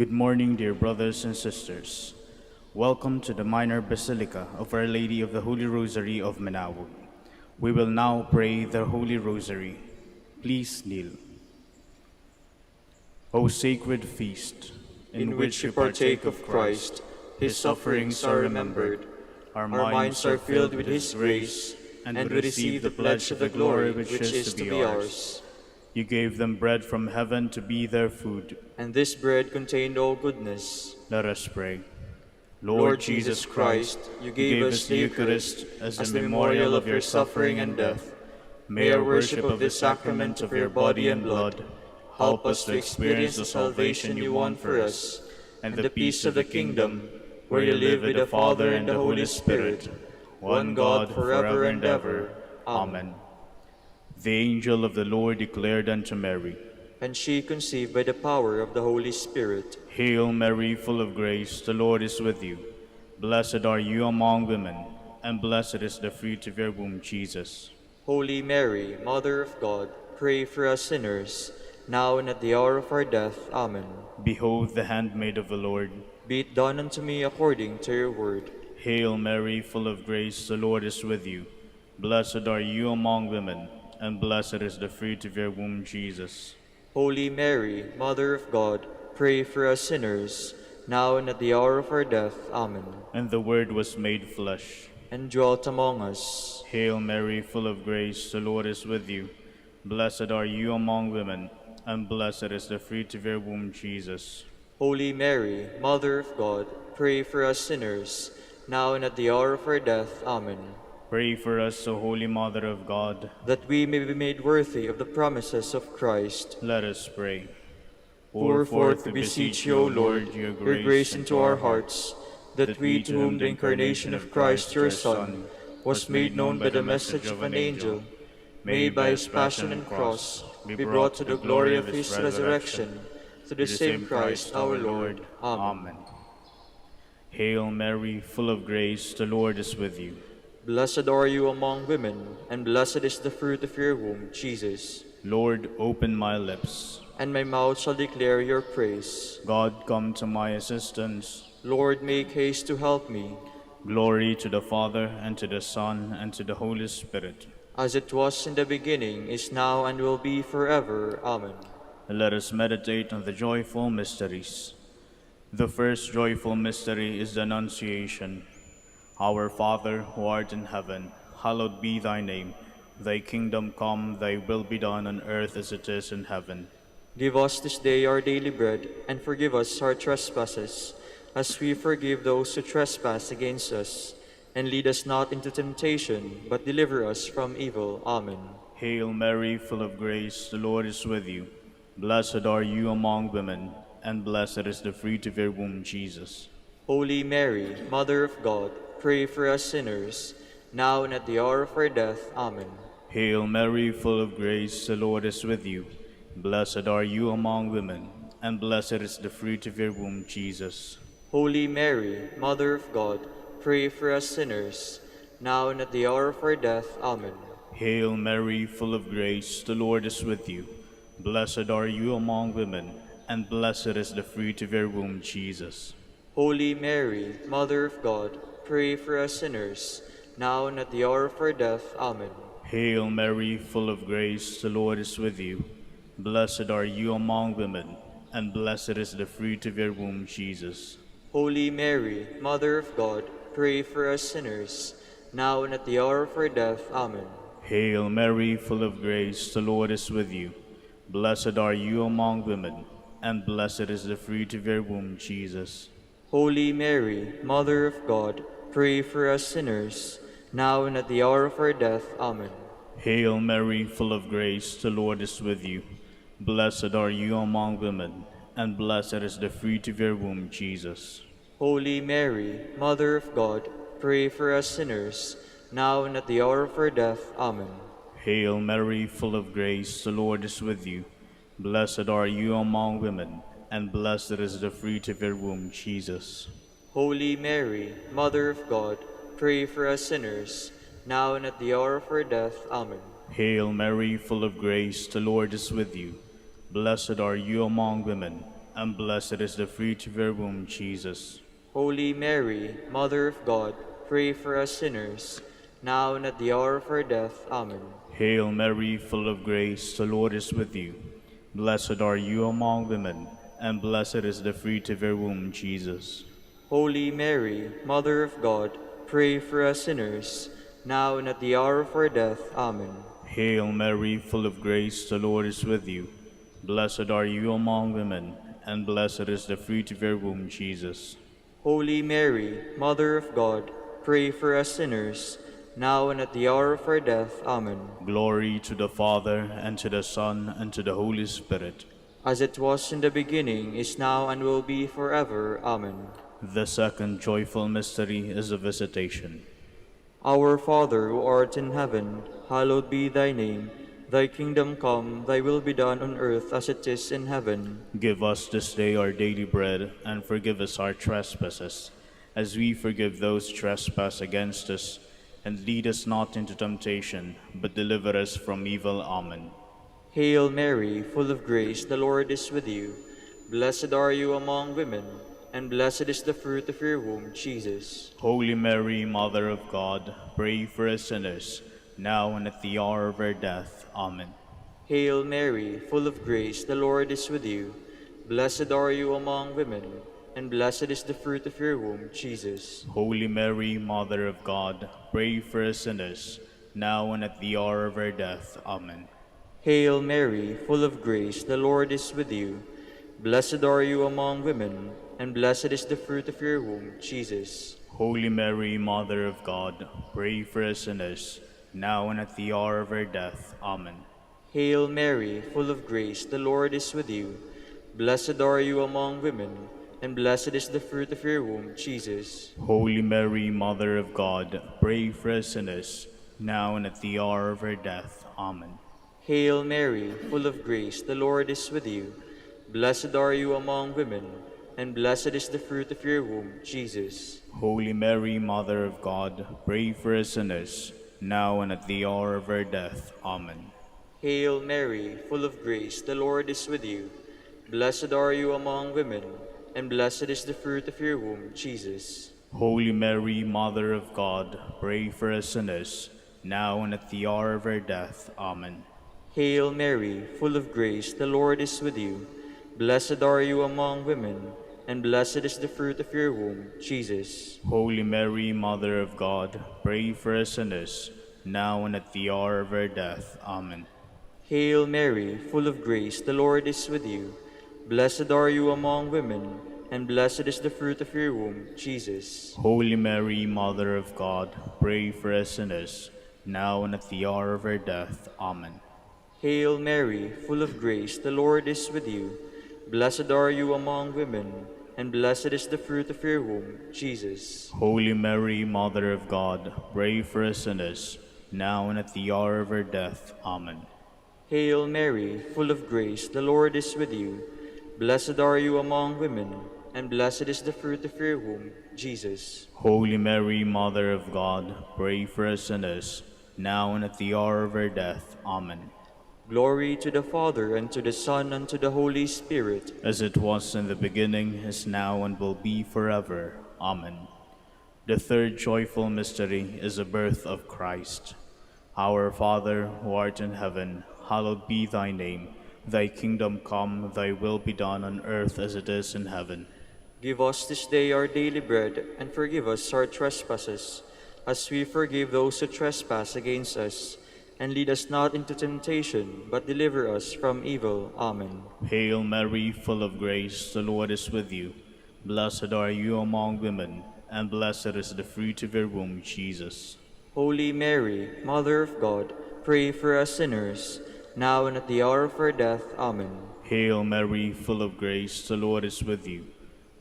Good morning, dear brothers and sisters. Welcome to the Minor Basilica of Our Lady of the Holy Rosary of Manaoag. We will now pray the Holy Rosary. Please kneel. O sacred feast, in which we partake of Christ, his sufferings are remembered, our minds are filled with his grace, and we receive the pledge of the glory which is to be ours. You gave them bread from heaven to be their food, and this bread contained all goodness. Let us pray. Lord Jesus Christ, you gave us the Eucharist as a memorial of your suffering and death. May our worship of this sacrament of your body and blood help us to experience the salvation you won for us, and the peace of the kingdom, where you live with the Father and the Holy Spirit, one God forever and ever. Amen. The angel of the Lord declared unto Mary, and she conceived by the power of the Holy Spirit. Hail Mary, full of grace, the Lord is with you. Blessed are you among women, and blessed is the fruit of your womb, Jesus. Holy Mary, Mother of God, pray for us sinners, now and at the hour of our death. Amen. Behold the handmaid of the Lord. Be it done unto me according to your word. Hail Mary, full of grace, the Lord is with you. Blessed are you among women, and blessed is the fruit of your womb, Jesus. Holy Mary, Mother of God, pray for us sinners, now and at the hour of our death. Amen. And the Word was made flesh, and dwelt among us. Hail Mary, full of grace, the Lord is with you. Blessed are you among women, and blessed is the fruit of your womb, Jesus. Holy Mary, Mother of God, pray for us sinners, now and at the hour of our death. Amen. Pray for us, O Holy Mother of God, that we may be made worthy of the promises of Christ. Let us pray. Pour forth, we beseech you, O Lord, your grace into our hearts, that we, to whom the incarnation of Christ your Son was made known by the message of an angel, may by his passion and cross be brought to the glory of his resurrection, through the same Christ our Lord. Amen. Hail Mary, full of grace, the Lord is with you. Blessed are you among women, and blessed is the fruit of your womb, Jesus. Lord, open my lips, and my mouth shall declare your praise. God, come to my assistance. Lord, make haste to help me. Glory to the Father, and to the Son, and to the Holy Spirit. As it was in the beginning, is now, and will be forever. Amen. Let us meditate on the joyful mysteries. The first joyful mystery is the Annunciation. Our Father, who art in heaven, hallowed be thy name. Thy kingdom come, thy will be done on earth as it is in heaven. Give us this day our daily bread, and forgive us our trespasses, as we forgive those who trespass against us. And lead us not into temptation, but deliver us from evil. Amen. Hail Mary, full of grace, the Lord is with you. Blessed are you among women, and blessed is the fruit of your womb, Jesus. Holy Mary, Mother of God, pray for us sinners, now and at the hour of our death. Amen. Hail Mary, full of grace, the Lord is with you. Blessed are you among women, and blessed is the fruit of your womb, Jesus. Holy Mary, Mother of God, pray for us sinners, now and at the hour of our death. Amen. Hail Mary, full of grace, the Lord is with you. Blessed are you among women, and blessed is the fruit of your womb, Jesus. Holy Mary, Mother of God, pray for us sinners, now and at the hour of our death. Amen. Hail Mary, full of grace, the Lord is with you. Blessed are you among women, and blessed is the fruit of your womb, Jesus. Holy Mary, Mother of God, pray for us sinners, now and at the hour of our death. Amen. Hail Mary, full of grace, the Lord is with you. Blessed are you among women, and blessed is the fruit of your womb, Jesus. Holy Mary, Mother of God, pray for us sinners, now and at the hour of our death. Amen. Hail Mary, full of grace, the Lord is with you. Blessed are you among women, and blessed is the fruit of your womb, Jesus. Holy Mary, Mother of God, pray for us sinners, now and at the hour of our death. Amen. Hail Mary, full of grace, the Lord is with you. Blessed are you among women, and blessed is the fruit of your womb, Jesus. Holy Mary, Mother of God, pray for us sinners, now and at the hour of our death. Amen. Hail Mary, full of grace, the Lord is with you. Blessed are you among women, and blessed is the fruit of your womb, Jesus. Holy Mary, Mother of God, pray for us sinners, now and at the hour of our death. Amen. Hail Mary, full of grace, the Lord is with you. Blessed are you among women, and blessed is the fruit of your womb, Jesus. Holy Mary, Mother of God, pray for us sinners, now and at the hour of our death. Amen. Hail Mary, full of grace, the Lord is with you. Blessed are you among women, and blessed is the fruit of your womb, Jesus. Holy Mary, Mother of God, pray for us sinners, now and at the hour of our death. Amen. Glory to the Father, and to the Son, and to the Holy Spirit. As it was in the beginning, is now, and will be forever. Amen. The second joyful mystery is the Visitation. Our Father, who art in heaven, hallowed be thy name. Thy kingdom come, thy will be done on earth as it is in heaven. Give us this day our daily bread, and forgive us our trespasses, as we forgive those who trespass against us. And lead us not into temptation, but deliver us from evil. Amen. Hail Mary, full of grace, the Lord is with you. Blessed are you among women, and blessed is the fruit of your womb, Jesus. Holy Mary, Mother of God, pray for us sinners, now and at the hour of our death. Amen. Hail Mary, full of grace, the Lord is with you. Blessed are you among women, and blessed is the fruit of your womb, Jesus. Holy Mary, Mother of God, pray for us sinners, now and at the hour of our death. Amen. Hail Mary, full of grace, the Lord is with you. Blessed are you among women, and blessed is the fruit of your womb, Jesus. Holy Mary, Mother of God, pray for us sinners, now and at the hour of our death. Amen. Hail Mary, full of grace, the Lord is with you. Blessed are you among women, and blessed is the fruit of your womb, Jesus. Holy Mary, Mother of God, pray for us sinners, now and at the hour of our death. Amen. Hail Mary, full of grace, the Lord is with you. Blessed are you among women, and blessed is the fruit of your womb, Jesus. Holy Mary, Mother of God, pray for us sinners, now and at the hour of our death. Amen. Hail Mary, full of grace, the Lord is with you. Blessed are you among women, and blessed is the fruit of your womb, Jesus. Holy Mary, Mother of God, pray for us sinners, now and at the hour of our death. Amen. Hail Mary, full of grace, the Lord is with you. Blessed are you among women, and blessed is the fruit of your womb, Jesus. Holy Mary, Mother of God, pray for us sinners, now and at the hour of our death. Amen. Hail Mary, full of grace, the Lord is with you. Blessed are you among women, and blessed is the fruit of your womb, Jesus. Holy Mary, Mother of God, pray for us sinners, now and at the hour of our death. Amen. Hail Mary, full of grace, the Lord is with you. Blessed are you among women, and blessed is the fruit of your womb, Jesus. Holy Mary, Mother of God, pray for us sinners, now and at the hour of our death. Amen. Hail Mary, full of grace, the Lord is with you. Blessed are you among women, and blessed is the fruit of your womb, Jesus. Holy Mary, Mother of God, pray for us sinners, now and at the hour of our death. Amen. Glory to the Father, and to the Son, and to the Holy Spirit. As it was in the beginning, is now, and will be forever. Amen. The third joyful mystery is the birth of Christ. Our Father, who art in heaven, hallowed be thy name. Thy kingdom come, thy will be done on earth as it is in heaven. Give us this day our daily bread, and forgive us our trespasses, as we forgive those who trespass against us. And lead us not into temptation, but deliver us from evil. Amen. Hail Mary, full of grace, the Lord is with you. Blessed are you among women, and blessed is the fruit of your womb, Jesus. Holy Mary, Mother of God, pray for us sinners, now and at the hour of our death. Amen. Hail Mary, full of grace, the Lord is with you.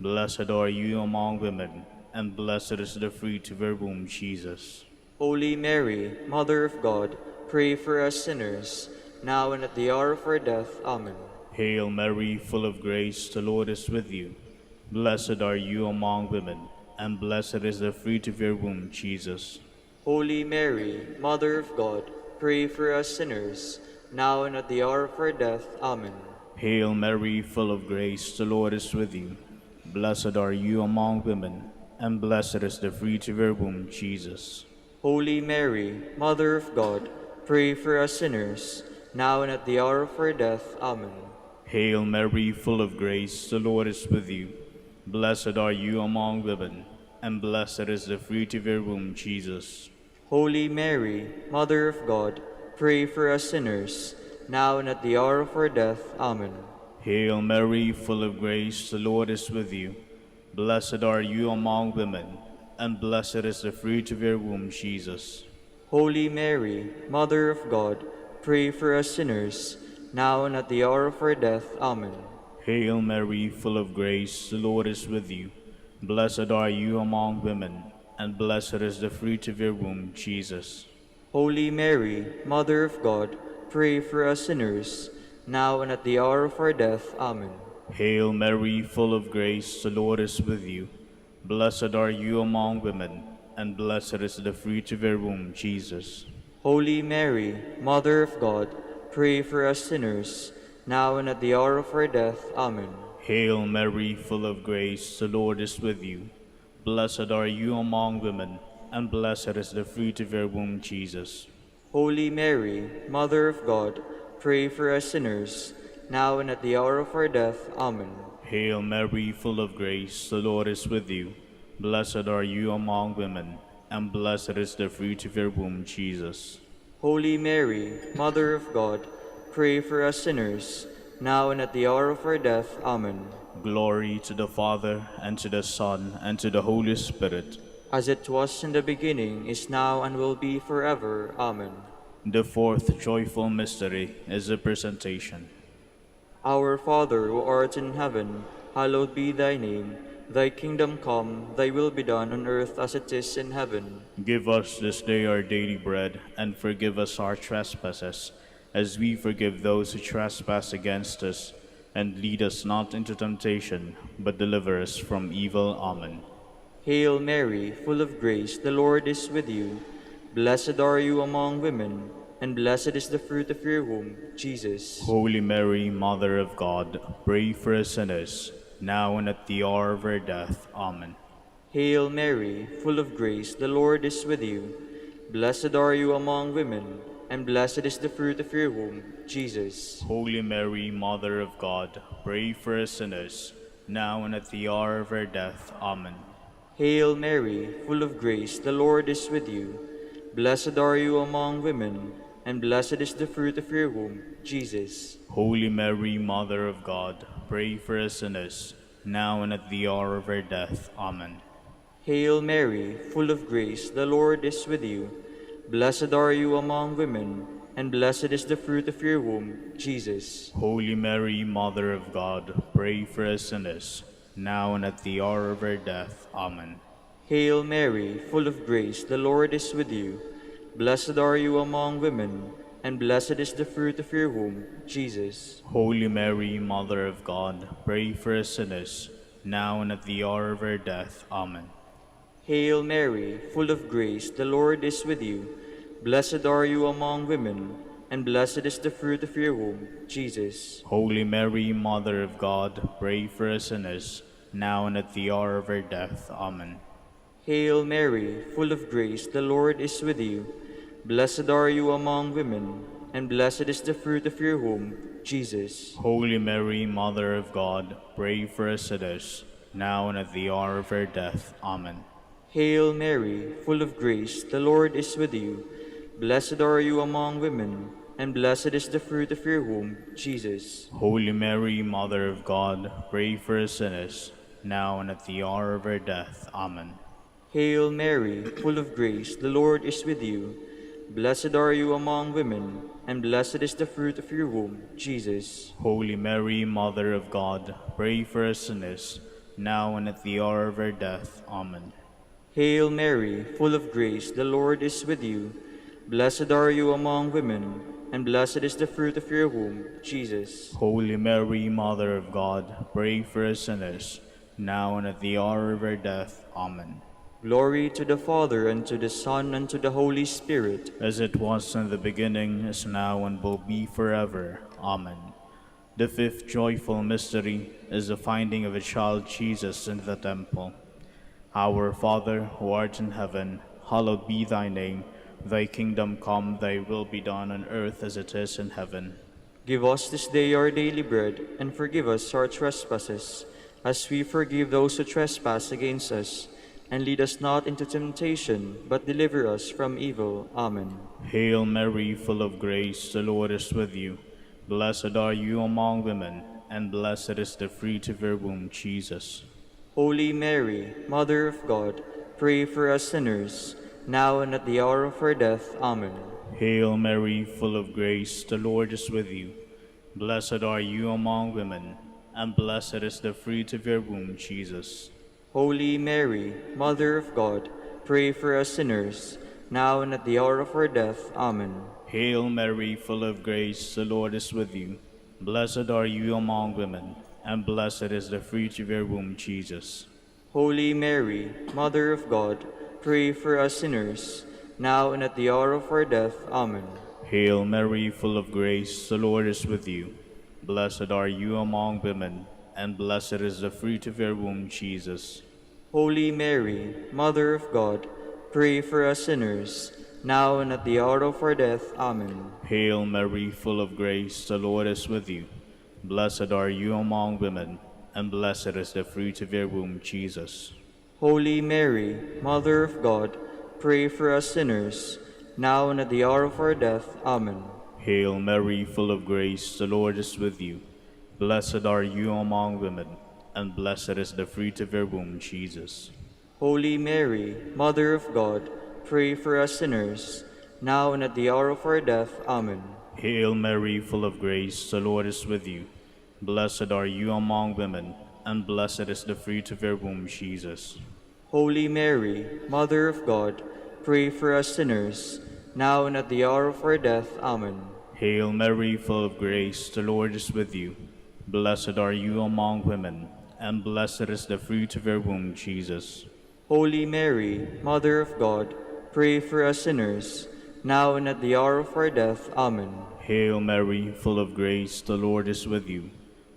Blessed are you among women, and blessed is the fruit of your womb, Jesus. Holy Mary, Mother of God, pray for us sinners, now and at the hour of our death. Amen. Hail Mary, full of grace, the Lord is with you. Blessed are you among women, and blessed is the fruit of your womb, Jesus. Holy Mary, Mother of God, pray for us sinners, now and at the hour of our death. Amen. Hail Mary, full of grace, the Lord is with you. Blessed are you among women, and blessed is the fruit of your womb, Jesus. Holy Mary, Mother of God, pray for us sinners, now and at the hour of our death. Amen. Hail Mary, full of grace, the Lord is with you. Blessed are you among women, and blessed is the fruit of your womb, Jesus. Holy Mary, Mother of God, pray for us sinners, now and at the hour of our death. Amen. Hail Mary, full of grace, the Lord is with you. Blessed are you among women, and blessed is the fruit of your womb, Jesus. Holy Mary, Mother of God, pray for us sinners, now and at the hour of our death. Amen. Hail Mary, full of grace, the Lord is with you. Blessed are you among women, and blessed is the fruit of your womb, Jesus. Holy Mary, Mother of God, pray for us sinners, now and at the hour of our death. Amen. Hail Mary, full of grace, the Lord is with you. Blessed are you among women, and blessed is the fruit of your womb, Jesus. Holy Mary, Mother of God, pray for us sinners, now and at the hour of our death. Amen. Hail Mary, full of grace, the Lord is with you. Blessed are you among women, and blessed is the fruit of your womb, Jesus. Holy Mary, Mother of God, pray for us sinners, now and at the hour of our death. Amen. Hail Mary, full of grace, the Lord is with you. Blessed are you among women, and blessed is the fruit of your womb, Jesus. Holy Mary, Mother of God, pray for us sinners, now and at the hour of our death. Amen. Glory to the Father, and to the Son, and to the Holy Spirit. As it was in the beginning, is now, and will be forever. Amen. The fourth joyful mystery is the presentation. Our Father, who art in heaven, hallowed be thy name. Thy kingdom come, thy will be done on earth as it is in heaven. Give us this day our daily bread, and forgive us our trespasses, as we forgive those who trespass against us. And lead us not into temptation, but deliver us from evil. Amen. Hail Mary, full of grace, the Lord is with you. Blessed are you among women, and blessed is the fruit of your womb, Jesus. Holy Mary, Mother of God, pray for us sinners, now and at the hour of our death. Amen. Hail Mary, full of grace, the Lord is with you. Blessed are you among women, and blessed is the fruit of your womb, Jesus. Holy Mary, Mother of God, pray for us sinners, now and at the hour of our death. Amen. Hail Mary, full of grace, the Lord is with you. Blessed are you among women, and blessed is the fruit of your womb, Jesus. Holy Mary, Mother of God, pray for us sinners, now and at the hour of our death. Amen. Hail Mary, full of grace, the Lord is with you. Blessed are you among women, and blessed is the fruit of your womb, Jesus. Holy Mary, Mother of God, pray for us sinners, now and at the hour of our death. Amen. Hail Mary, full of grace, the Lord is with you. Blessed are you among women, and blessed is the fruit of your womb, Jesus. Holy Mary, Mother of God, pray for us sinners, now and at the hour of our death. Amen. Hail Mary, full of grace, the Lord is with you. Blessed are you among women, and blessed is the fruit of your womb, Jesus. Holy Mary, Mother of God, pray for us sinners, now and at the hour of our death. Amen. Hail Mary, full of grace, the Lord is with you. Blessed are you among women, and blessed is the fruit of your womb, Jesus. Holy Mary, Mother of God, pray for us sinners, now and at the hour of our death. Amen. Hail Mary, full of grace, the Lord is with you. Blessed are you among women, and blessed is the fruit of your womb, Jesus. Holy Mary, Mother of God, pray for us sinners, now and at the hour of our death. Amen. Hail Mary, full of grace, the Lord is with you. Blessed are you among women, and blessed is the fruit of your womb, Jesus. Holy Mary, Mother of God, pray for us sinners, now and at the hour of our death. Amen. Hail Mary, full of grace, the Lord is with you. Blessed are you among women, and blessed is the fruit of your womb, Jesus. Holy Mary, Mother of God, pray for us sinners, now and at the hour of our death. Amen. Glory to the Father, and to the Son, and to the Holy Spirit. As it was in the beginning, is now, and will be forever. Amen. The fifth joyful mystery is the finding of a child Jesus in the temple. Our Father, who art in heaven, hallowed be thy name. Thy kingdom come, thy will be done on earth as it is in heaven. Give us this day our daily bread, and forgive us our trespasses, as we forgive those who trespass against us. And lead us not into temptation, but deliver us from evil. Amen. Hail Mary, full of grace, the Lord is with you. Blessed are you among women, and blessed is the fruit of your womb, Jesus. Holy Mary, Mother of God, pray for us sinners, now and at the hour of our death. Amen. Hail Mary, full of grace, the Lord is with you. Blessed are you among women, and blessed is the fruit of your womb, Jesus. Holy Mary, Mother of God, pray for us sinners, now and at the hour of our death. Amen. Hail Mary, full of grace, the Lord is with you. Blessed are you among women, and blessed is the fruit of your womb, Jesus. Holy Mary, Mother of God, pray for us sinners, now and at the hour of our death. Amen. Hail Mary, full of grace, the Lord is with you. Blessed are you among women, and blessed is the fruit of your womb, Jesus. Holy Mary, Mother of God, pray for us sinners, now and at the hour of our death. Amen. Hail Mary, full of grace, the Lord is with you. Blessed are you among women, and blessed is the fruit of your womb, Jesus. Holy Mary, Mother of God, pray for us sinners, now and at the hour of our death. Amen. Hail Mary, full of grace, the Lord is with you. Blessed are you among women, and blessed is the fruit of your womb, Jesus. Holy Mary, Mother of God, pray for us sinners, now and at the hour of our death. Amen. Hail Mary, full of grace, the Lord is with you. Blessed are you among women, and blessed is the fruit of your womb, Jesus. Holy Mary, Mother of God, pray for us sinners, now and at the hour of our death. Amen. Hail Mary, full of grace, the Lord is with you. Blessed are you among women, and blessed is the fruit of your womb, Jesus. Holy Mary, Mother of God, pray for us sinners, now and at the hour of our death. Amen. Hail Mary, full of grace, the Lord is with you.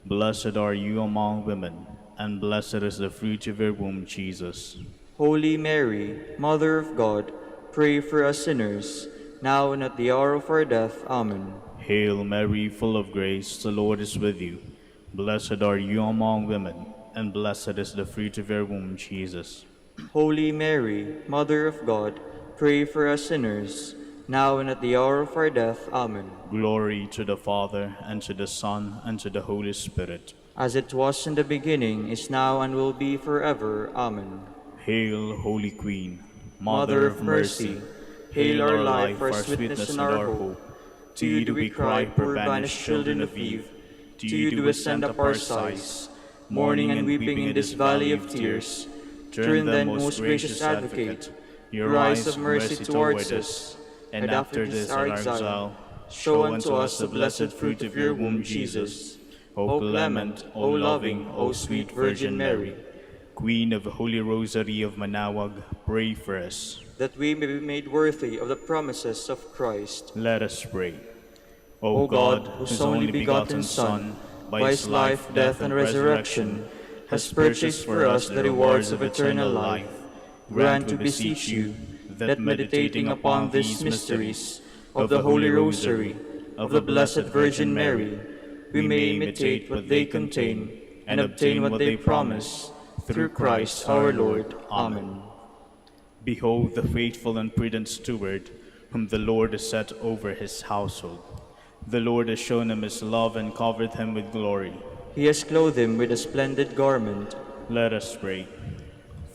Blessed are you among women, and blessed is the fruit of your womb, Jesus. Holy Mary, Mother of God, pray for us sinners, now and at the hour of our death. Amen. Hail Mary, full of grace, the Lord is with you. Blessed are you among women, and blessed is the fruit of your womb, Jesus. Holy Mary, Mother of God, pray for us sinners, now and at the hour of our death. Amen. Glory to the Father, and to the Son, and to the Holy Spirit. As it was in the beginning, is now, and will be forever. Amen. Hail, Holy Queen, Mother of mercy, hail our life, our sweetness, and our hope. To you do we cry, poor banished children of Eve. To you do we send up our sighs, mourning and weeping in this valley of tears. Turn then, most gracious Advocate, your eyes of mercy towards us, and after this our exile, show unto us the blessed fruit of your womb, Jesus. O clement, O loving, O sweet Virgin Mary, Queen of the Holy Rosary of Manaoag, pray for us. that we may be made worthy of the promises of Christ. Let us pray. O God, whose only begotten Son, by his life, death, and resurrection, has purchased for us the rewards of eternal life, grant, we beseech you, that meditating upon these mysteries of the Holy Rosary of the Blessed Virgin Mary, we may imitate what they contain and obtain what they promise, through Christ our Lord. Amen. Behold the faithful and prudent steward, whom the Lord has set over his household. The Lord has shown him his love and covered him with glory. He has clothed him with a splendid garment. Let us pray.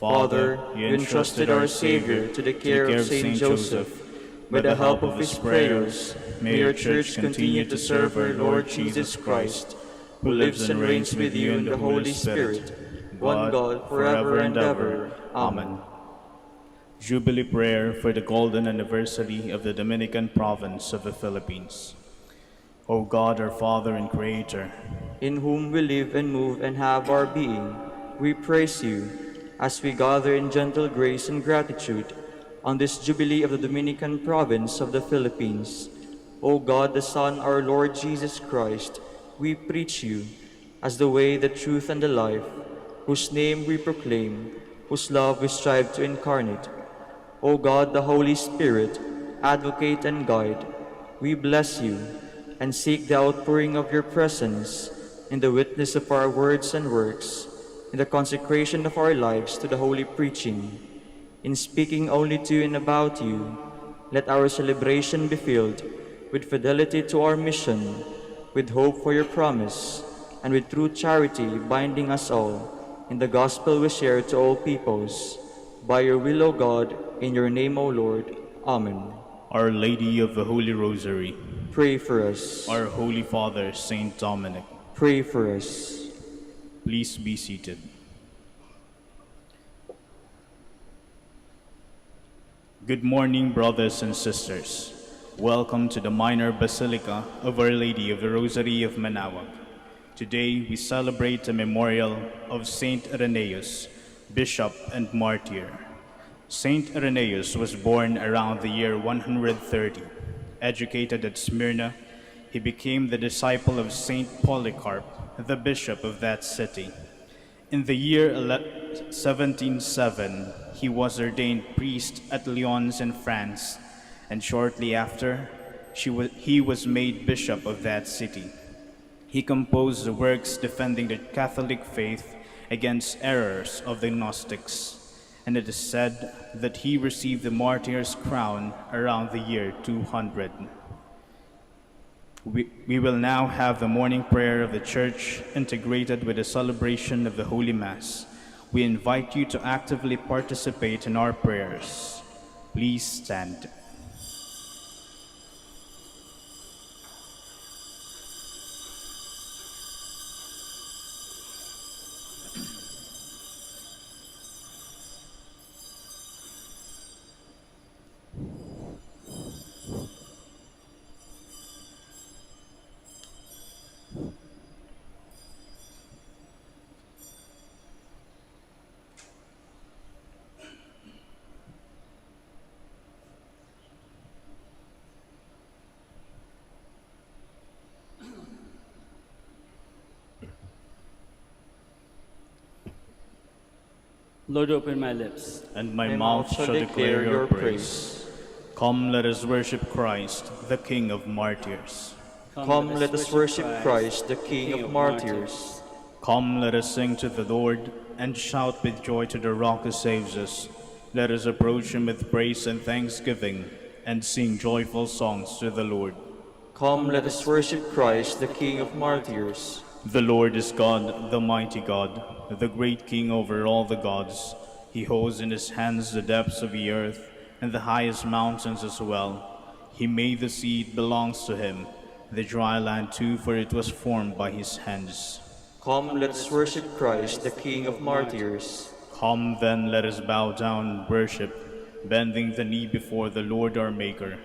Father, you entrusted our Savior to the care of Saint Joseph. By the help of his prayers, may your Church continue to serve our Lord Jesus Christ, who lives and reigns with you in the Holy Spirit, one God, forever and ever. Amen. Jubilee Prayer for the Golden Anniversary of the Dominican Province of the Philippines. O God, our Father and Creator, in whom we live and move and have our being, we praise you as we gather in gentle grace and gratitude on this Jubilee of the Dominican Province of the Philippines. O God, the Son, our Lord Jesus Christ, we preach you as the way, the truth, and the life, whose name we proclaim, whose love we strive to incarnate. O God, the Holy Spirit, advocate and guide, we bless you and seek the outpouring of your presence in the witness of our words and works, in the consecration of our lives to the holy preaching. In speaking only to and about you, let our celebration be filled with fidelity to our mission, with hope for your promise, and with true charity binding us all in the gospel we share to all peoples. By your will, O God, in your name, O Lord. Amen. Our Lady of the Holy Rosary, Pray for us. our Holy Father, Saint Dominic, Pray for us. please be seated. Good morning, brothers and sisters. Welcome to the Minor Basilica of Our Lady of the Rosary of Manaoag. Today we celebrate a memorial of Saint Irenaeus, Bishop and Martyr. Saint Irenaeus was born around the year 130. Educated at Smyrna, he became the disciple of Saint Polycarp, the bishop of that city. In the year 1707, he was ordained priest at Lyons in France, and shortly after, he was made bishop of that city. He composed the works defending the Catholic faith against errors of the Gnostics, and it is said that he received the martyr's crown around the year 200. We will now have the morning prayer of the Church integrated with the celebration of the Holy Mass. We invite you to actively participate in our prayers. Please stand. Lord, open my lips, And my mouth shall declare your praise. Come, let us worship Christ, the King of martyrs. Come, let us worship Christ, the King of martyrs. Come, let us sing to the Lord, and shout with joy to the Rock who saves us. Let us approach him with praise and thanksgiving, and sing joyful songs to the Lord. Come, let us worship Christ, the King of martyrs. The Lord is God, the mighty God, the great King over all the gods. He holds in his hands the depths of the earth, and the highest mountains as well. He made the sea, it belongs to him, the dry land too, for it was formed by his hands. Come, let us worship Christ, the King of martyrs. Come then, let us bow down and worship, bending the knee before the Lord our Maker.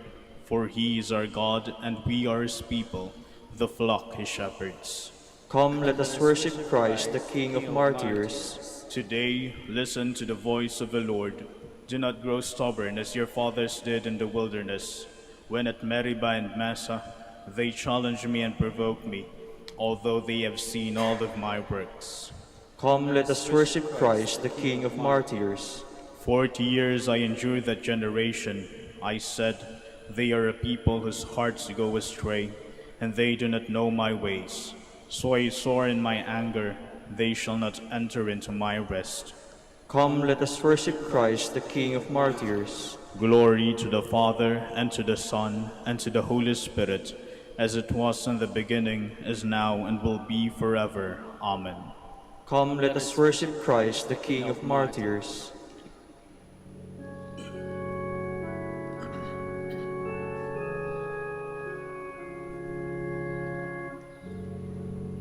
For he is our God, and we are his people, the flock his shepherds. Come, let us worship Christ, the King of martyrs. Today, listen to the voice of the Lord. Do not grow stubborn as your fathers did in the wilderness, when at Meribah and Massa they challenged me and provoked me, although they have seen all of my works. Come, let us worship Christ, the King of martyrs. 40 years I endured that generation. I said, they are a people whose hearts go astray, and they do not know my ways. So I swore in my anger, they shall not enter into my rest. Come, let us worship Christ, the King of martyrs. Glory to the Father, and to the Son, and to the Holy Spirit, as it was in the beginning, is now, and will be forever. Amen. Come, let us worship Christ, the King of martyrs.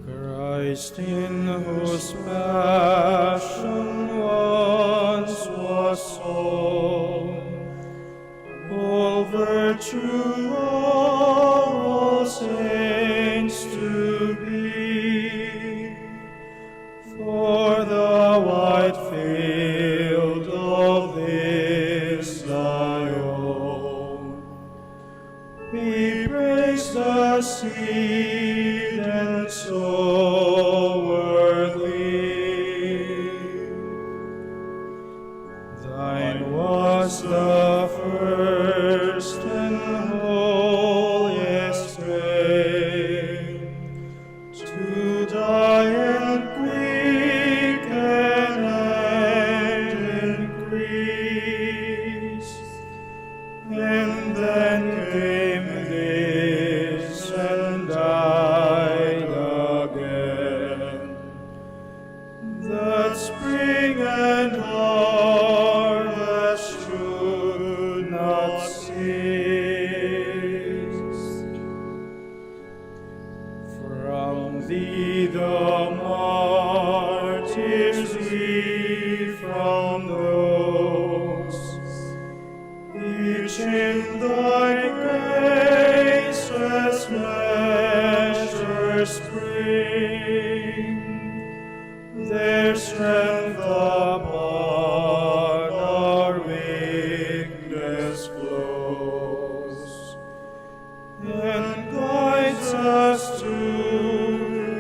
Christ, in whose passion once was sown, all virtue of all saints to be, for the white field of this thy own, we pray. praise the seed and sower thee. Thine was the first and holiest reign, to die and quicken and increase. And then came this and died again, that spring and harvest should not cease. From thee the martyrs we from those, each in thy graceless measure spring, their strength upon our weakness flows, and guides us to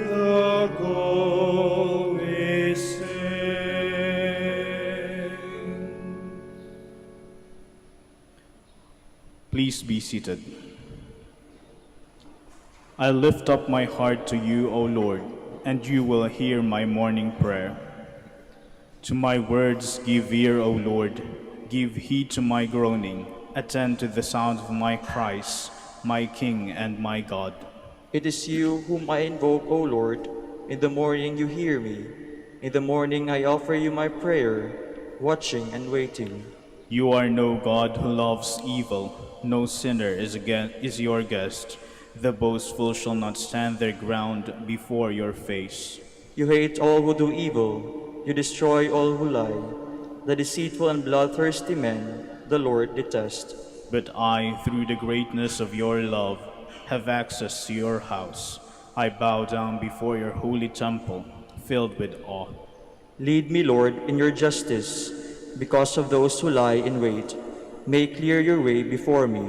the goal we sing. Please be seated. I lift up my heart to you, O Lord, and you will hear my morning prayer. To my words give ear, O Lord, give heed to my groaning, attend to the sound of my cries, my King and my God. It is you whom I invoke, O Lord. In the morning you hear me. In the morning I offer you my prayer, watching and waiting. You are no God who loves evil, no sinner is your guest. The boastful shall not stand their ground before your face. You hate all who do evil, you destroy all who lie. The deceitful and bloodthirsty men the Lord detests. But I, through the greatness of your love, have access to your house. I bow down before your holy temple, filled with awe. Lead me, Lord, in your justice, because of those who lie in wait. Make clear your way before me.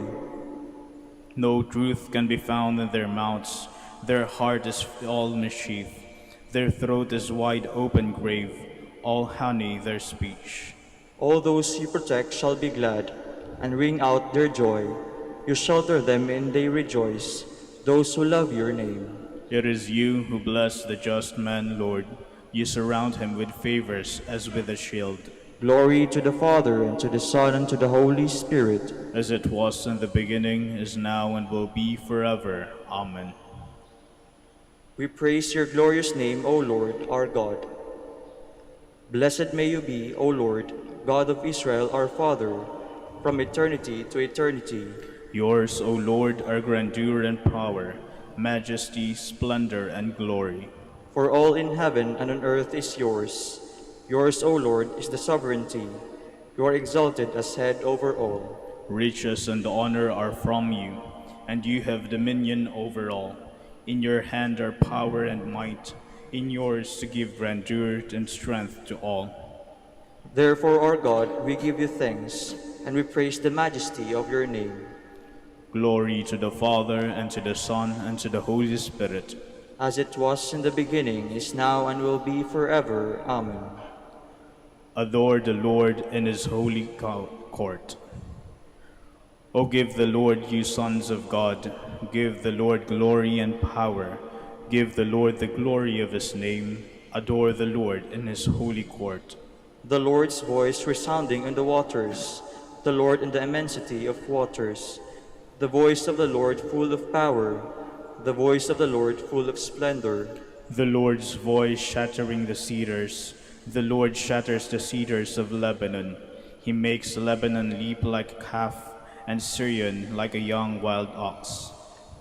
No truth can be found in their mouths. Their heart is all mischief. Their throat is wide open grave, all honey their speech. All those you protect shall be glad, and ring out their joy. You shelter them and they rejoice, those who love your name. It is you who bless the just man, Lord. You surround him with favors as with a shield. Glory to the Father, and to the Son, and to the Holy Spirit. As it was in the beginning, is now, and will be forever. Amen. We praise your glorious name, O Lord, our God. Blessed may you be, O Lord, God of Israel, our Father, from eternity to eternity. Yours, O Lord, are grandeur and power, majesty, splendor, and glory. For all in heaven and on earth is yours. Yours, O Lord, is the sovereignty. You are exalted as head over all. Riches and honor are from you, and you have dominion over all. In your hand are power and might, in yours to give grandeur and strength to all. Therefore, our God, we give you thanks, and we praise the majesty of your name. Glory to the Father, and to the Son, and to the Holy Spirit. As it was in the beginning, is now, and will be forever. Amen. Adore the Lord in his holy court. O give the Lord, you sons of God, give the Lord glory and power. Give the Lord the glory of his name. Adore the Lord in his holy court. The Lord's voice resounding in the waters, the Lord in the immensity of waters. The voice of the Lord full of power, the voice of the Lord full of splendor. The Lord's voice shattering the cedars. The Lord shatters the cedars of Lebanon. He makes Lebanon leap like a calf, and Syrian like a young wild ox.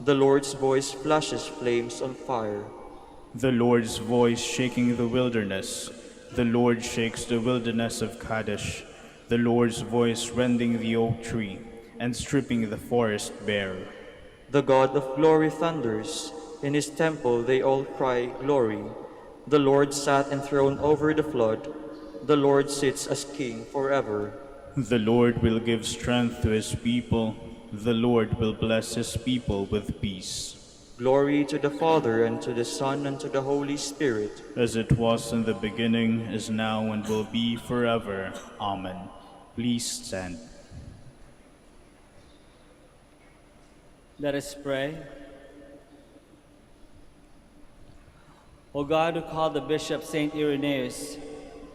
The Lord's voice flashes flames on fire. The Lord's voice shaking the wilderness. The Lord shakes the wilderness of Kadesh. The Lord's voice rending the oak tree and stripping the forest bare. The God of glory thunders. In his temple they all cry, Glory. The Lord sat enthroned over the flood. The Lord sits as king forever. The Lord will give strength to his people. The Lord will bless his people with peace. Glory to the Father, and to the Son, and to the Holy Spirit. As it was in the beginning, is now, and will be forever. Amen. Please stand. Let us pray. O God, who called the Bishop St. Irenaeus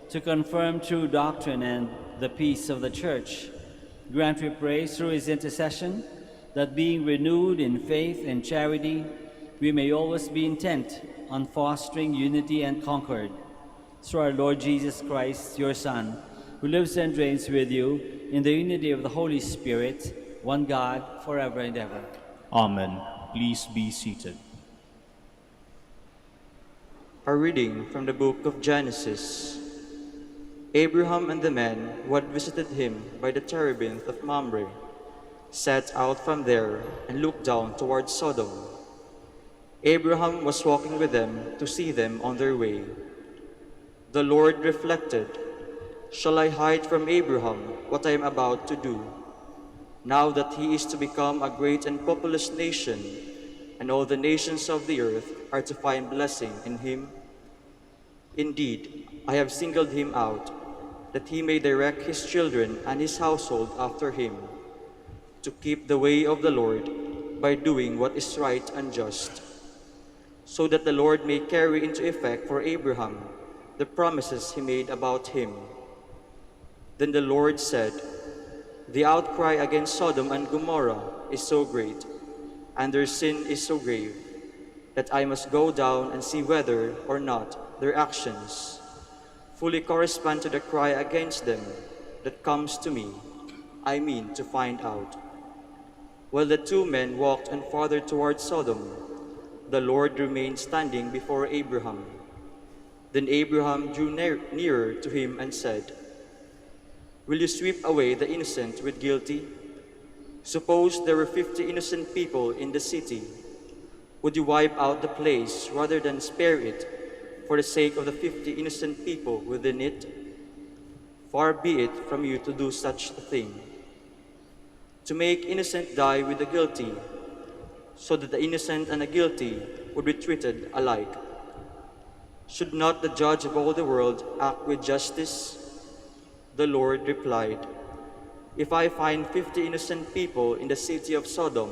to confirm true doctrine and the peace of the Church, grant, we pray, through his intercession, that being renewed in faith and charity, we may always be intent on fostering unity and concord. Through our Lord Jesus Christ, your Son, who lives and reigns with you in the unity of the Holy Spirit, one God, forever and ever. Amen. Please be seated. A reading from the book of Genesis. Abraham and the men who had visited him by the terebinth of Mamre set out from there and looked down towards Sodom. Abraham was walking with them to see them on their way. The Lord reflected, "Shall I hide from Abraham what I am about to do, now that he is to become a great and populous nation, and all the nations of the earth are to find blessing in him? Indeed, I have singled him out, that he may direct his children and his household after him, to keep the way of the Lord by doing what is right and just, so that the Lord may carry into effect for Abraham the promises he made about him." Then the Lord said, "The outcry against Sodom and Gomorrah is so great, and their sin is so grave, that I must go down and see whether or not their actions fully correspond to the cry against them that comes to me. I mean to find out." While the two men walked on farther towards Sodom, the Lord remained standing before Abraham. Then Abraham drew nearer to him and said, "Will you sweep away the innocent with guilty? Suppose there were 50 innocent people in the city. Would you wipe out the place rather than spare it for the sake of the 50 innocent people within it? Far be it from you to do such a thing. To make innocent die with the guilty, so that the innocent and the guilty would be treated alike. Should not the judge of all the world act with justice?" The Lord replied, "If I find 50 innocent people in the city of Sodom,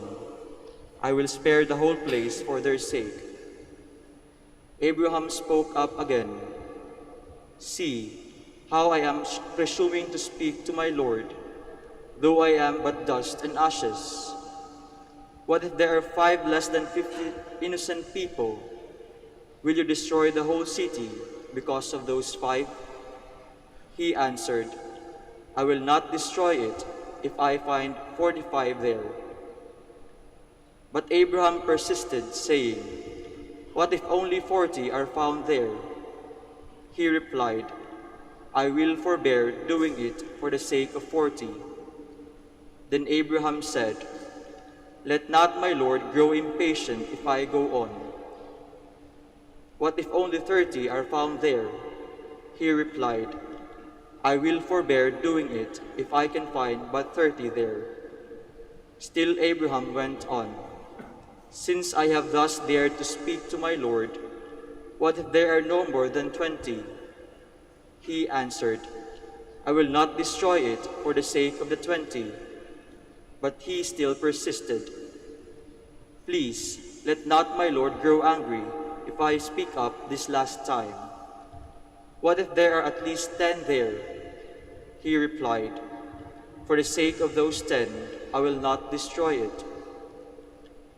I will spare the whole place for their sake." Abraham spoke up again, "See how I am presuming to speak to my Lord, though I am but dust and ashes. What if there are 5 less than 50 innocent people? Will you destroy the whole city because of those 5? He answered, "I will not destroy it if I find 45 there." But Abraham persisted, saying, "What if only 40 are found there?" He replied, "I will forbear doing it for the sake of 40. Then Abraham said, "Let not my Lord grow impatient if I go on." "What if only 30 are found there?" He replied, "I will forbear doing it if I can find but 30 there." Still Abraham went on, "Since I have thus dared to speak to my Lord, what if there are no more than 20? He answered, "I will not destroy it for the sake of the 20. But he still persisted, "Please, let not my Lord grow angry if I speak up this last time. What if there are at least 10 there?" He replied, "For the sake of those 10, I will not destroy it."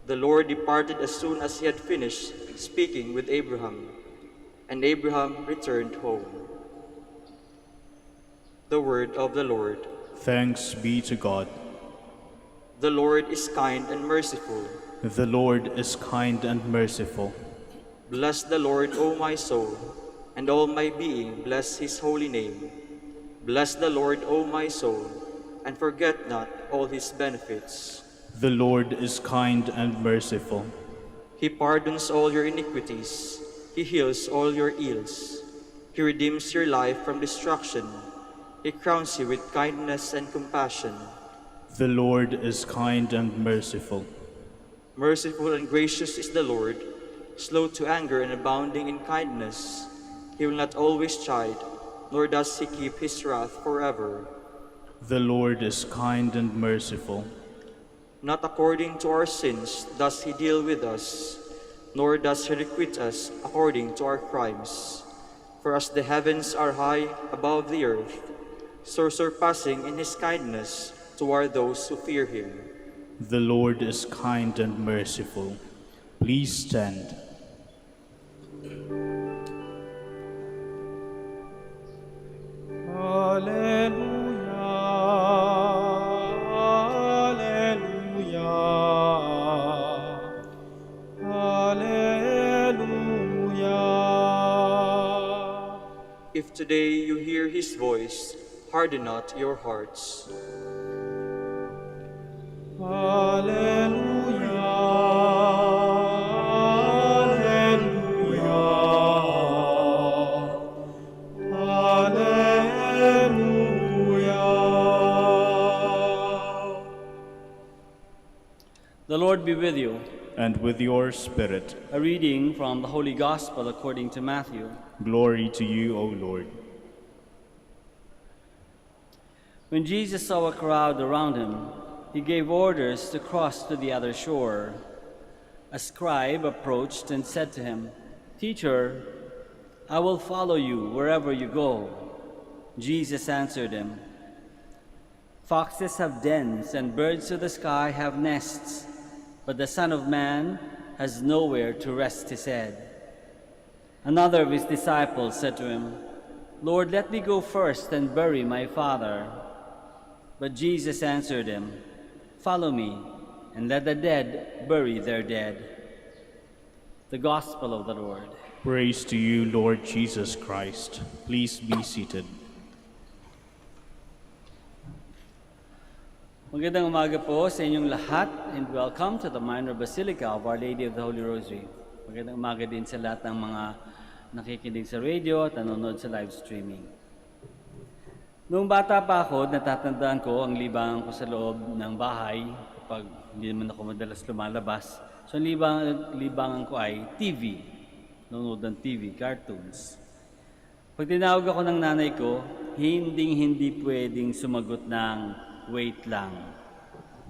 The Lord departed as soon as he had finished speaking with Abraham, and Abraham returned home. The word of the Lord. Thanks be to God. The Lord is kind and merciful. The Lord is kind and merciful. Bless the Lord, O my soul, and all my being bless his holy name. Bless the Lord, O my soul, and forget not all his benefits. The Lord is kind and merciful. He pardons all your iniquities. He heals all your ills. He redeems your life from destruction. He crowns you with kindness and compassion. The Lord is kind and merciful. Merciful and gracious is the Lord, slow to anger and abounding in kindness. He will not always chide, nor does he keep his wrath forever. The Lord is kind and merciful. Not according to our sins does he deal with us, nor does he requite us according to our crimes. For as the heavens are high above the earth, so surpassing in his kindness toward those who fear him. The Lord is kind and merciful. Please stand. Alleluia, alleluia, alleluia. If today you hear his voice, harden not your hearts. Alleluia, alleluia, alleluia. The Lord be with you. And with your spirit. A reading from the Holy Gospel according to Matthew. Glory to you, O Lord. When Jesus saw a crowd around him, he gave orders to cross to the other shore. A scribe approached and said to him, "Teacher, I will follow you wherever you go." Jesus answered him, "Foxes have dens and birds of the sky have nests, but the Son of Man has nowhere to rest his head." Another of his disciples said to him, "Lord, let me go first and bury my father." But Jesus answered him, "Follow me, and let the dead bury their dead." The Gospel of the Lord. Praise to you, Lord Jesus Christ. Please be seated. Magandang umaga po sa inyong lahat and welcome to the Minor Basilica of Our Lady of the Holy Rosary. Magandang umaga din sa lahat ng mga nakikinig sa radio at nanonood sa live streaming. Noong bata pa ako, natatandaan ko ang libangan ko sa loob ng bahay kapag hindi naman ako madalas lumalabas. So ang libangan ko ay TV, nanonood ng TV, cartoons. Pag tinawag ako ng nanay ko, hindi pwedeng sumagot ng wait lang,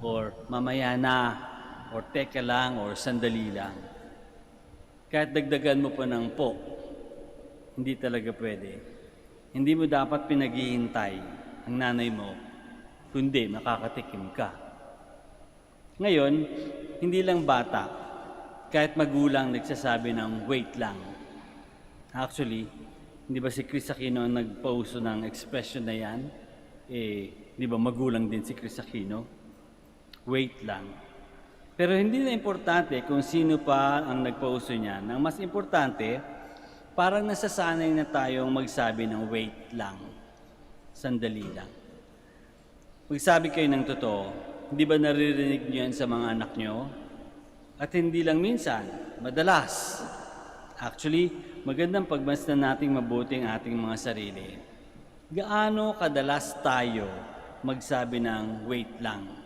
or mamaya na, or teka lang, or sandali lang. Kahit dagdagan mo pa ng po, hindi talaga pwede. Hindi mo dapat pinaghihintay ang nanay mo, kundi makakatikim ka. Ngayon, hindi lang bata, kahit magulang nagsasabi ng wait lang. Actually, hindi ba si Chris Aquino ang nagpauso ng expression na yan? Di ba magulang din si Chris Aquino? Wait lang. Pero hindi na importante kung sino pa ang nagpauso niyan. Ang mas importante, parang nasasanay na tayong magsabi ng wait lang. Sandali lang. Magsabi kayo ng totoo, hindi ba naririnig niyo yan sa mga anak niyo? At hindi lang minsan, madalas. Actually, magandang pagmasdan nating mabuti ang ating mga sarili. Gaano kadalas tayo magsabi ng wait lang?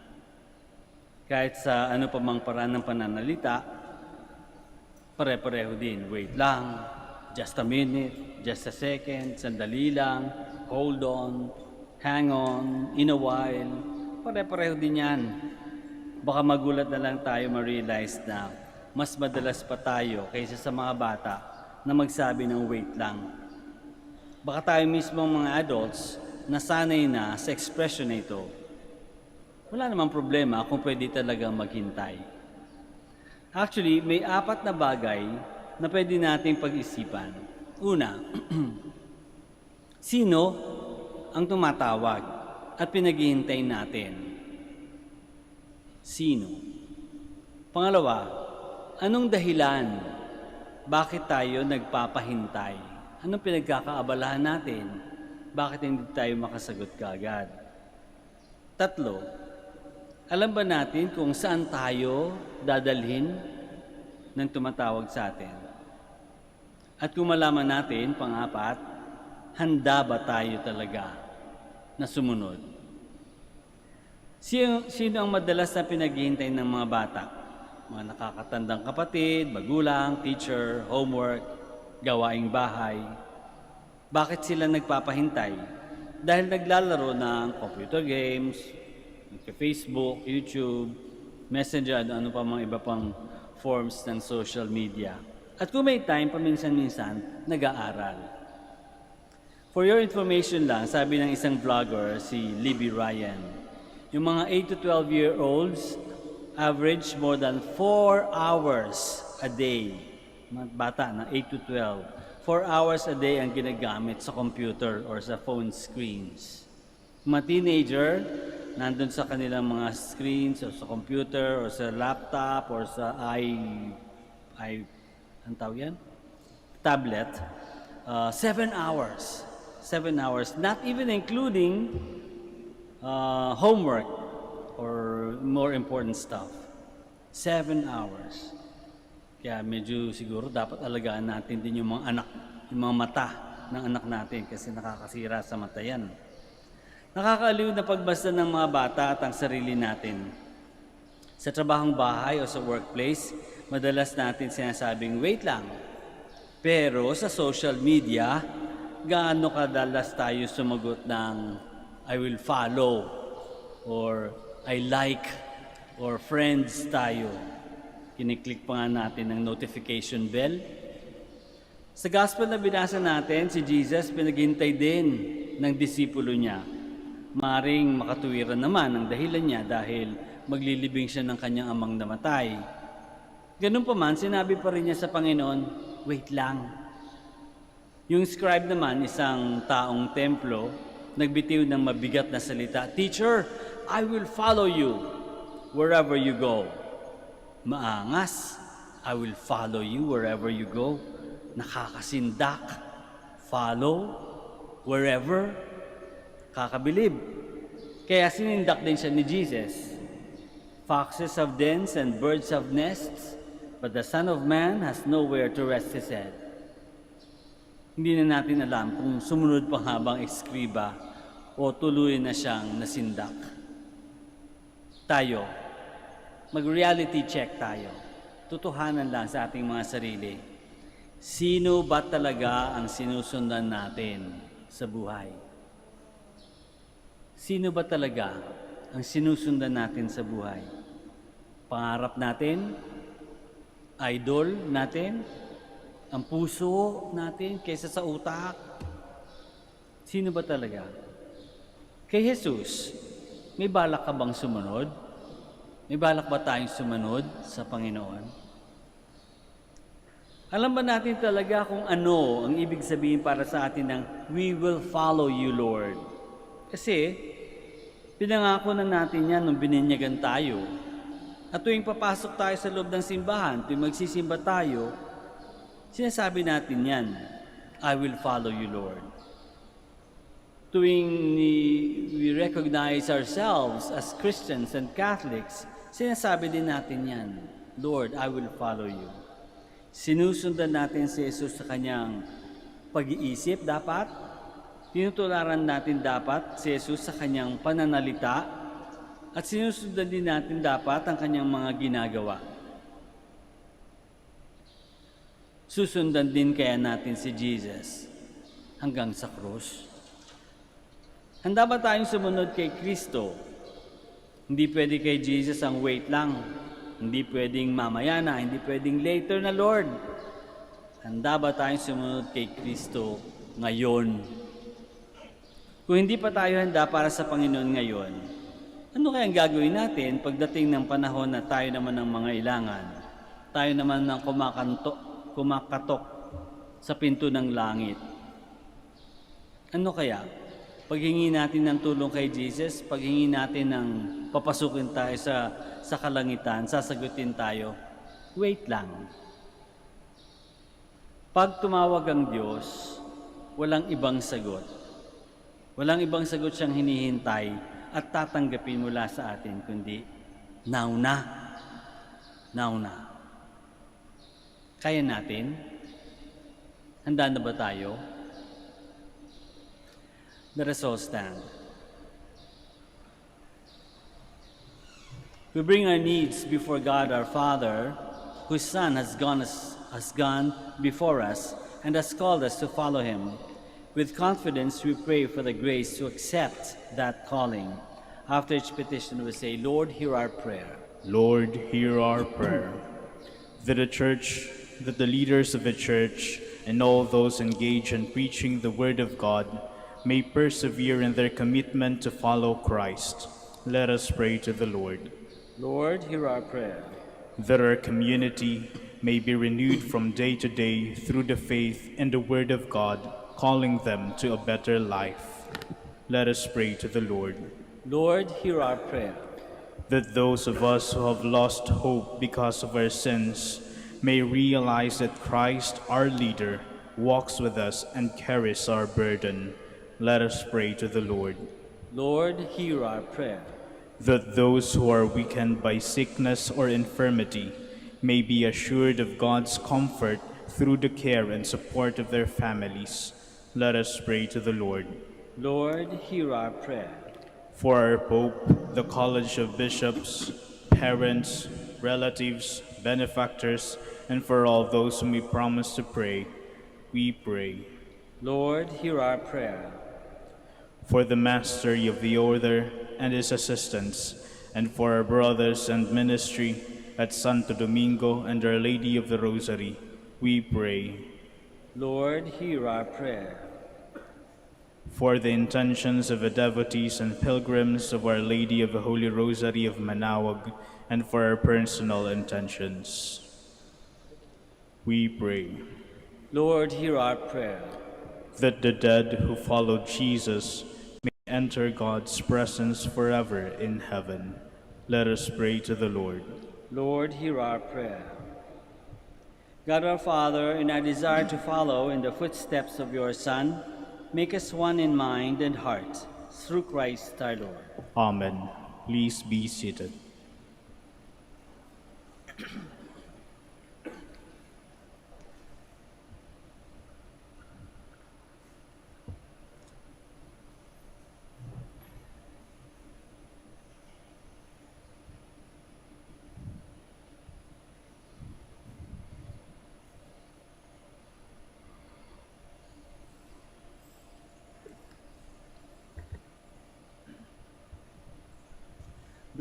Kahit sa ano pa mang paraan ng pananalita, pare-pareho din, wait lang, just a minute, just a second, sandali lang, hold on, hang on, in a while, pare-pareho din yan. Baka magulat na lang tayo ma-realize na mas madalas pa tayo kaysa sa mga bata na magsabi ng wait lang. Baka tayo mismo mga adults nasanay na sa expression na ito. Wala namang problema kung pwede talagang maghintay. Actually, may 4 na bagay na pwede nating pag-isipan. Una, sino ang tumatawag at pinaghihintay natin? Sino? Pangalawa, anong dahilan? Bakit tayo nagpapahintay? Anong pinagkakaabalahan natin? Bakit hindi tayo makasagot kaagad? 3, alam ba natin kung saan tayo dadalhin ng tumatawag sa atin? At kung malaman natin, 4, handa ba tayo talaga na sumunod? Sino ang madalas na pinaghihintay ng mga bata? Mga nakakatandang kapatid, magulang, teacher, homework, gawaing bahay. Bakit sila nagpapahintay? Dahil naglalaro ng computer games, Facebook, YouTube, Messenger, ano pa mga iba pang forms ng social media. At kung may time, paminsan-minsan, nag-aaral. For your information lang, sabi ng isang vlogger, si Libby Ryan, yung mga 8 to 12-year-olds average more than 4 hours a day. Mga bata na 8 to 12. 4 hours a day ang ginagamit sa computer or sa phone screens. Mga teenager, nandun sa kanilang mga screens o sa computer or sa laptop or sa ang tawag yan? Tablet. 7 hours. 7 hours. Not even including homework or more important stuff. 7 hours. Kaya medyo siguro dapat alagaan natin din yung mga anak, yung mga mata ng anak natin kasi nakakasira sa mata yan. Nakakaaliw na pagbasa ng mga bata at ang sarili natin. Sa trabahong bahay o sa workplace, madalas natin sinasabing, wait lang. Pero sa social media, gaano kadalas tayo sumagot ng I will follow or I like or friends tayo. Kiniklik pa nga natin ang notification bell. Sa gospel na binasa natin, si Jesus pinaghintay din ng disipulo niya. Maring makatuwiran naman ang dahilan niya dahil maglilibing siya ng kanyang amang namatay. Ganun pa man, sinabi pa rin niya sa Panginoon, wait lang. Yung scribe naman, isang taong templo, nagbitiw ng mabigat na salita, Teacher, I will follow you wherever you go. Maangas, I will follow you wherever you go. Nakakasindak, follow, wherever, kakabilib. Kaya sinindak din siya ni Jesus. Foxes have dens and birds have nests, but the Son of Man has nowhere to rest his head. Hindi na natin alam kung sumunod pa habang eskriba o tuloy na siyang nasindak. Tayo, mag-reality check tayo. Tutuhanan lang sa ating mga sarili. Sino ba talaga ang sinusundan natin sa buhay? Sino ba talaga ang sinusundan natin sa buhay? Pangarap natin? Idol natin? Ang puso natin kaysa sa utak? Sino ba talaga? Kay Jesus, may balak ka bang sumunod? May balak ba tayong sumunod sa Panginoon? Alam ba natin talaga kung ano ang ibig sabihin para sa atin ng we will follow you, Lord? Kasi, pinangako na natin yan nung bininyagan tayo. At tuwing papasok tayo sa loob ng simbahan, tuwing magsisimba tayo, sinasabi natin yan, I will follow you, Lord. Tuwing we recognize ourselves as Christians and Catholics, sinasabi din natin yan, Lord, I will follow you. Sinusundan natin si Jesus sa kanyang pag-iisip dapat. Tinutularan natin dapat si Jesus sa kanyang pananalita. At sinusundan din natin dapat ang kanyang mga ginagawa. Susundan din kaya natin si Jesus hanggang sa krus. Handa ba tayong sumunod kay Kristo? Hindi pwede kay Jesus ang wait lang. Hindi pwedeng mamaya na, hindi pwedeng later na, Lord. Handa ba tayong sumunod kay Kristo ngayon? Kung hindi pa tayo handa para sa Panginoon ngayon, ano kayang gagawin natin pagdating ng panahon na tayo naman ng mga ilangan? Tayo naman ng kumakatok sa pinto ng langit. Ano kaya? Paghingi natin ng tulong kay Jesus, paghingi natin ng papasukin tayo sa kalangitan, sasagutin tayo, wait lang. Pag tumawag ang Diyos, walang ibang sagot. Walang ibang sagot siyang hinihintay at tatanggapin mula sa atin, kundi now na. Now na. Kaya natin? Handa na ba tayo? Let us all stand. We bring our needs before God our Father, whose Son has gone before us and has called us to follow him. With confidence we pray for the grace to accept that calling. After each petition we say, Lord, hear our prayer. Lord, hear our prayer. That the leaders of the Church and all those engaged in preaching the Word of God may persevere in their commitment to follow Christ. Let us pray to the Lord. Lord, hear our prayer. That our community may be renewed from day to day through the faith in the Word of God, calling them to a better life. Let us pray to the Lord. Lord, hear our prayer. That those of us who have lost hope because of our sins may realize that Christ, our leader, walks with us and carries our burden. Let us pray to the Lord. Lord, hear our prayer. That those who are weakened by sickness or infirmity may be assured of God's comfort through the care and support of their families. Let us pray to the Lord. Lord, hear our prayer. For our Pope, the College of Bishops, parents, relatives, benefactors, and for all those whom we promise to pray, we pray. Lord, hear our prayer. For the Master of the Order and his assistants, and for our brothers and ministry at Santo Domingo and Our Lady of the Rosary, we pray. Lord, hear our prayer. For the intentions of the devotees and pilgrims of Our Lady of the Holy Rosary of Manaoag, and for our personal intentions, we pray. Lord, hear our prayer. That the dead who followed Jesus may enter God's presence forever in heaven. Let us pray to the Lord. Lord, hear our prayer. God our Father, in our desire to follow in the footsteps of your Son, make us one in mind and heart, through Christ our Lord. Amen. Please be seated.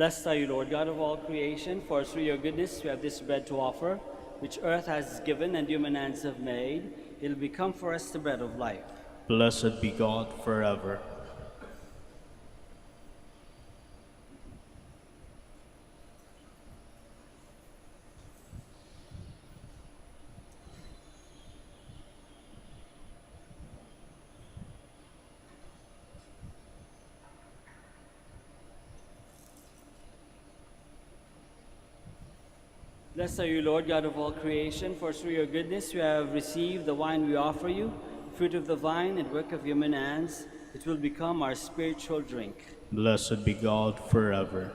Blessed are you, Lord, God of all creation, for through your goodness we have this bread to offer, which earth has given and human hands have made. It will become for us the bread of life. Blessed be God forever. Blessed are you, Lord, God of all creation, for through your goodness we have received the wine we offer you, fruit of the vine and work of human hands. It will become our spiritual drink. Blessed be God forever.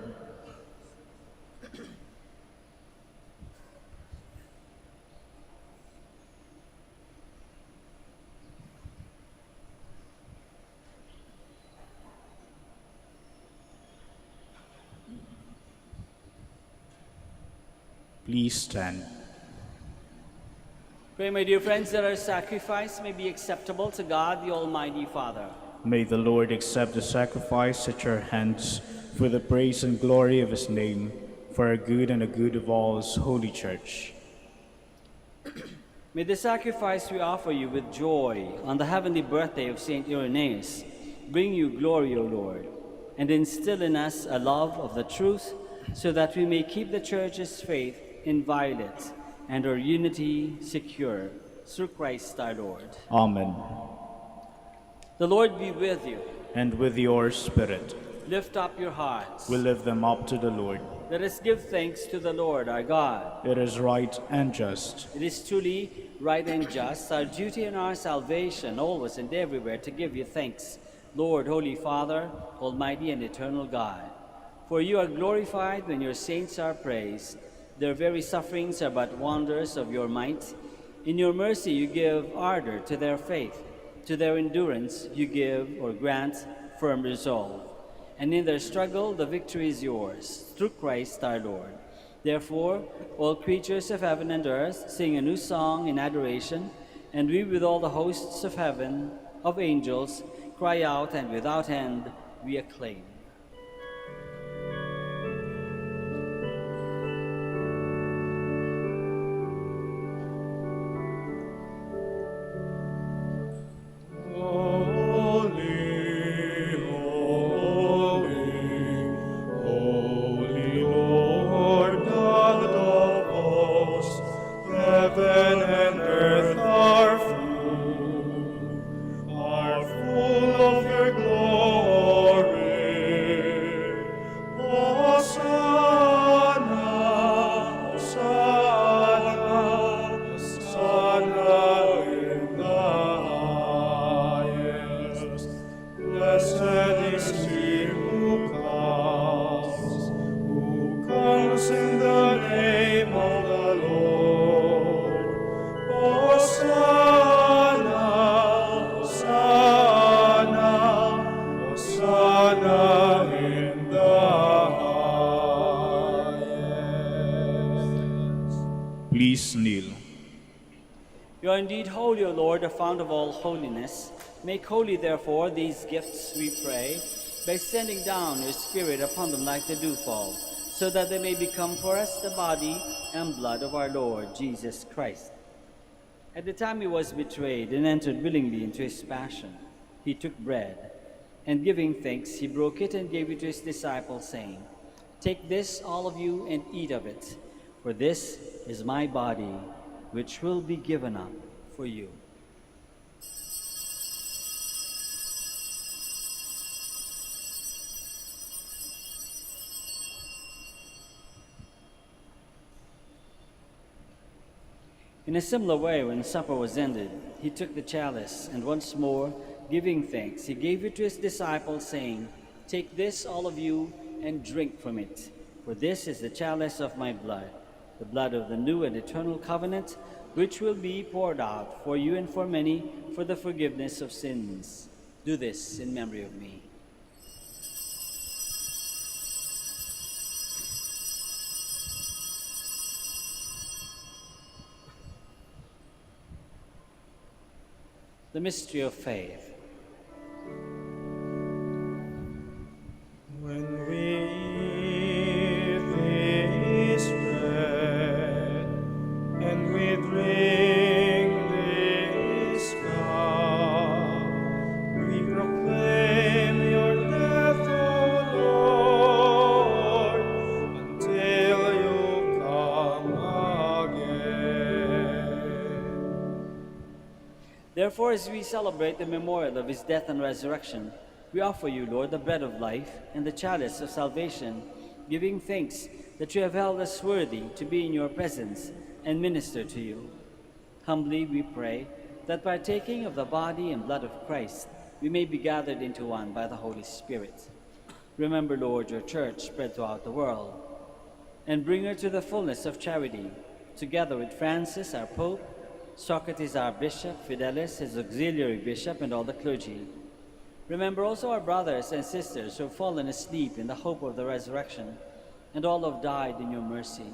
Please stand. Pray, my dear friends, that our sacrifice may be acceptable to God, the Almighty Father. May the Lord accept the sacrifice at your hands for the praise and glory of his name, for our good and the good of all his holy church. May the sacrifice we offer you with joy on the heavenly birthday of Saint Irenaeus bring you glory, O Lord, and instill in us a love of the truth, so that we may keep the Church's faith inviolate and our unity secure, through Christ our Lord. Amen. The Lord be with you. And with your spirit, Lift up your hearts. we lift them up to the Lord. Let us give thanks to the Lord our God. It is right and just. It is truly right and just, our duty and our salvation, always and everywhere, to give you thanks, Lord, Holy Father, Almighty and eternal God. For you are glorified when your saints are praised. Their very sufferings are but wonders of your might. In your mercy you give ardor to their faith. To their endurance you give or grant firm resolve. and in their struggle the victory is yours, through Christ our Lord. Therefore, all creatures of heaven and earth sing a new song in adoration, and we with all the hosts of heaven, of angels, cry out, and without end we acclaim. Please kneel. You are indeed holy, O Lord, the fount of all holiness. Make holy, therefore, these gifts, we pray, by sending down your Spirit upon them like the dewfall, so that they may become for us the body and blood of our Lord Jesus Christ. At the time he was betrayed and entered willingly into his passion, he took bread, and giving thanks, he broke it and gave it to his disciples, saying, "Take this, all of you, and eat of it, for this is my body, which will be given up for you." In a similar way, when supper was ended, he took the chalice, and once more, giving thanks, he gave it to his disciples, saying, "Take this, all of you, and drink from it, for this is the chalice of my blood, the blood of the new and eternal covenant, which will be poured out for you and for many for the forgiveness of sins. Do this in memory of me." The mystery of faith. When we eat this bread and we drink this cup, we proclaim your death, O Lord, until you come again. Therefore, as we celebrate the memorial of his death and resurrection, we offer you, Lord, the bread of life and the chalice of salvation, giving thanks that you have held us worthy to be in your presence and minister to you. Humbly we pray that partaking of the body and blood of Christ, we may be gathered into one by the Holy Spirit. Remember, Lord, your church spread throughout the world, and bring her to the fullness of charity, together with Francis, our Pope, Socrates, our Bishop, Fidelis, his auxiliary bishop, and all the clergy. Remember also our brothers and sisters who have fallen asleep in the hope of the resurrection, and all who have died in your mercy.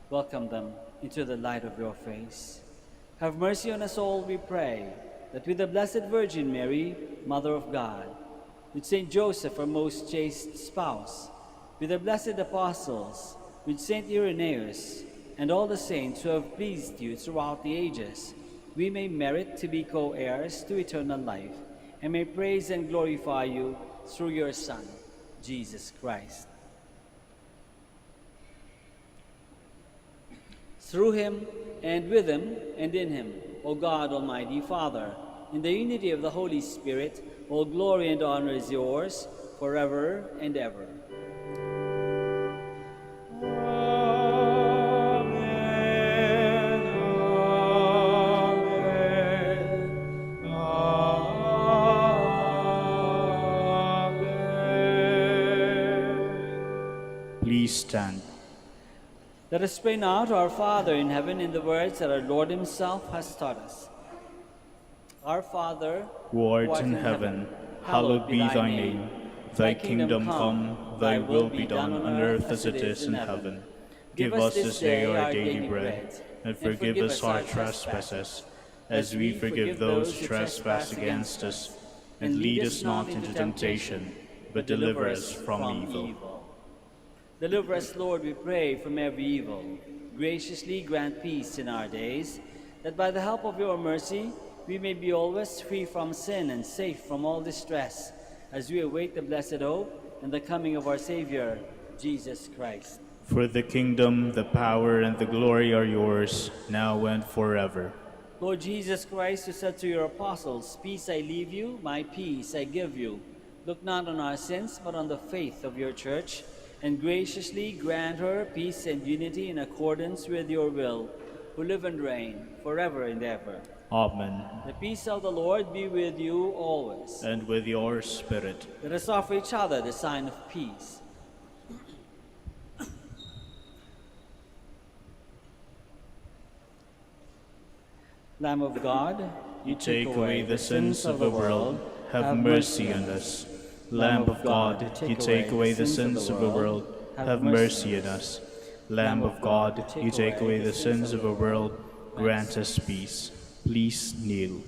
Welcome them into the light of your face. Have mercy on us all, we pray, that with the Blessed Virgin Mary, Mother of God, with Saint Joseph, our most chaste spouse, with the blessed apostles, with Saint Irenaeus, and all the saints who have pleased you throughout the ages, we may merit to be co-heirs to eternal life, and may praise and glorify you through your Son, Jesus Christ. Through him, and with him, and in him, O God, Almighty Father, in the unity of the Holy Spirit, all glory and honor is yours, forever and ever. Please stand. Let us pray now to our Father in heaven in the words that our Lord himself has taught us. Our Father, Who art in heaven, hallowed be thy name. Thy kingdom come, thy will be done on earth as it is in heaven. Give us this day our daily bread, and forgive us our trespasses, as we forgive those who trespass against us. And lead us not into temptation, but deliver us from evil. Deliver us, Lord, we pray, from every evil. Graciously grant peace in our days, that by the help of your mercy we may be always free from sin and safe from all distress, as we await the blessed hope and the coming of our Savior, Jesus Christ. For the kingdom, the power, and the glory are yours, now and forever. Lord Jesus Christ, who said to your apostles, "Peace I leave you, my peace I give you," look not on our sins, but on the faith of your church, and graciously grant her peace and unity in accordance with your will, who live and reign forever and ever. Amen. The peace of the Lord be with you always. And with your spirit. Let us offer each other the sign of peace. Lamb of God, You take away the sins of the world, have mercy on us. Lamb of God, you take away the sins of the world, have mercy on us. Lamb of God, you take away the sins of the world, grant us peace. Please kneel.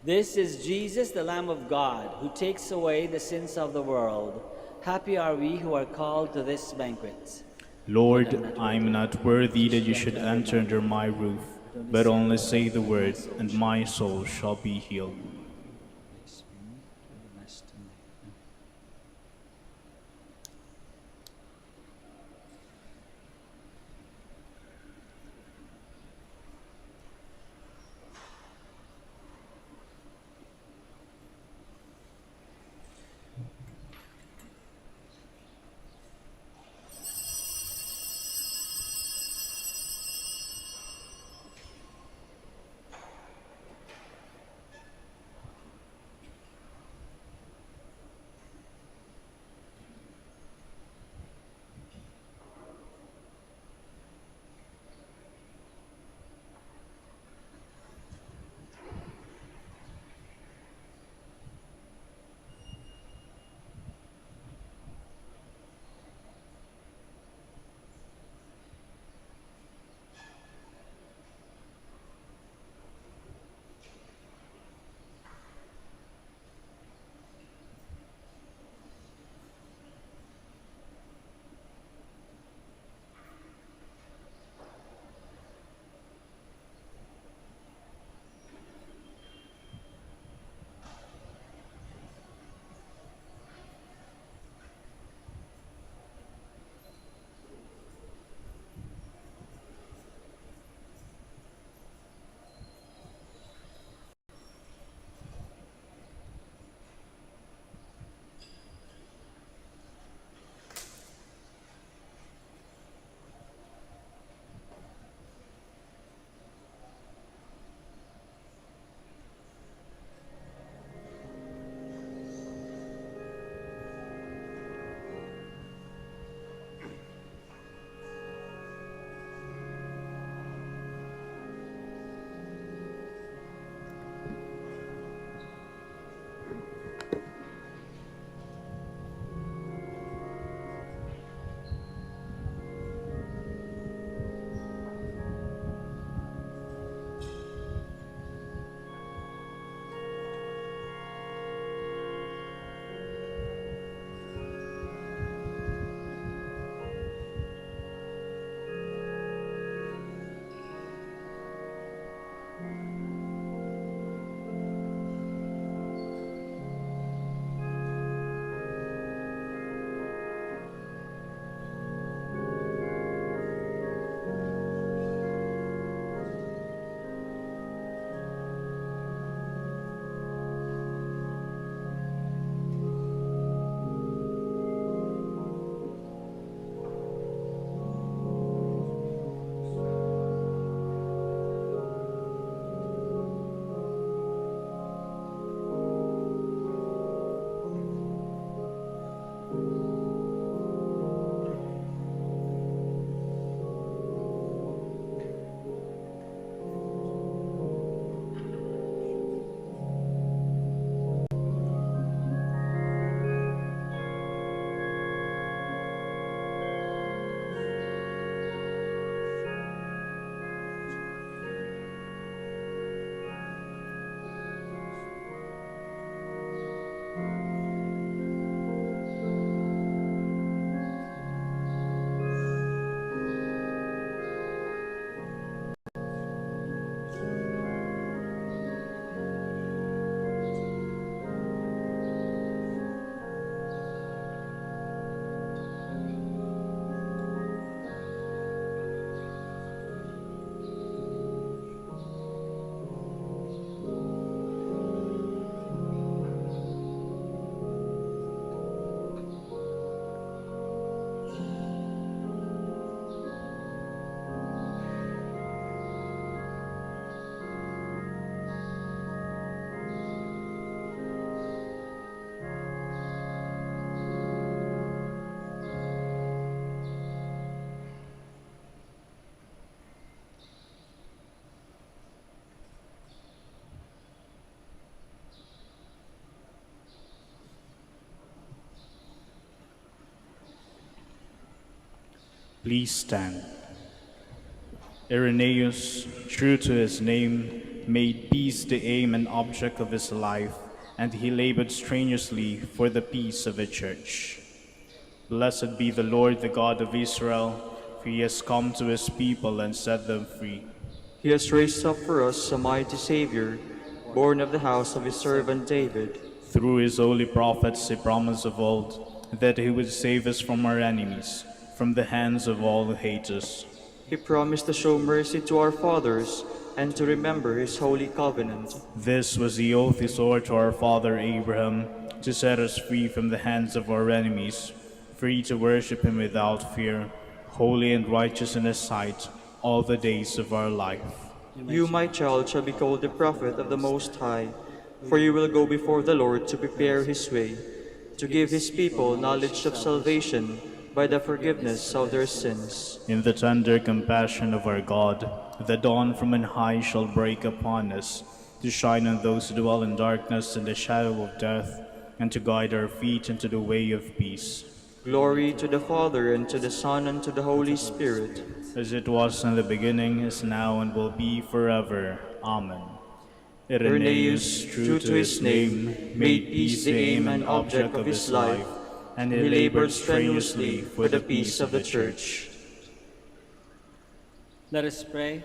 This is Jesus, the Lamb of God, who takes away the sins of the world. Happy are we who are called to this banquet. Lord, I am not worthy that you should enter under my roof, but only say the word, and my soul shall be healed. Please stand. Irenaeus, true to his name, made peace the aim and object of his life, and he labored strenuously for the peace of the Church. Blessed be the Lord, the God of Israel, for he has come to his people and set them free. He has raised up for us a mighty Savior, born of the house of his servant David. Through his holy prophets he promised of old that he would save us from our enemies, from the hands of all who hate us. He promised to show mercy to our fathers and to remember his holy covenant. This was the oath he swore to our father Abraham, to set us free from the hands of our enemies, free to worship him without fear, holy and righteous in his sight, all the days of our life. You, my child, shall be called the prophet of the Most High, for you will go before the Lord to prepare his way, to give his people knowledge of salvation by the forgiveness of their sins. In the tender compassion of our God, the dawn from on high shall break upon us, to shine on those who dwell in darkness and the shadow of death, and to guide our feet into the way of peace. Glory to the Father, and to the Son, and to the Holy Spirit. As it was in the beginning, is now, and will be forever. Amen. Irenaeus, true to his name, made peace the aim and object of his life, and he labored strenuously for the peace of the Church. Let us pray.